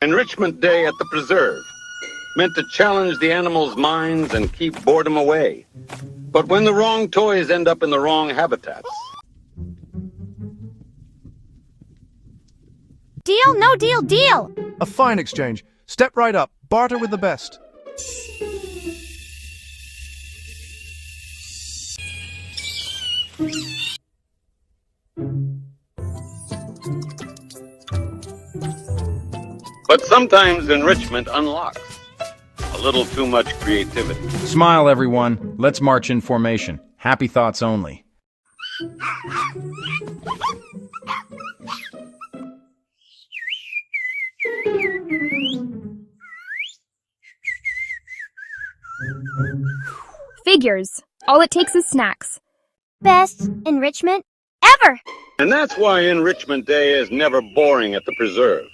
Enrichment Day at the Preserve, meant to challenge the animals' minds and keep boredom away. But when the wrong toys end up in the wrong habitats. Deal, no deal, deal! A fine exchange. Step right up. Barter with the best. But sometimes enrichment unlocks a little too much creativity. Smile, everyone. Let's march in formation. Happy thoughts only. Figures. All it takes is snacks. Best enrichment ever! And that's why Enrichment Day is never boring at the Preserve.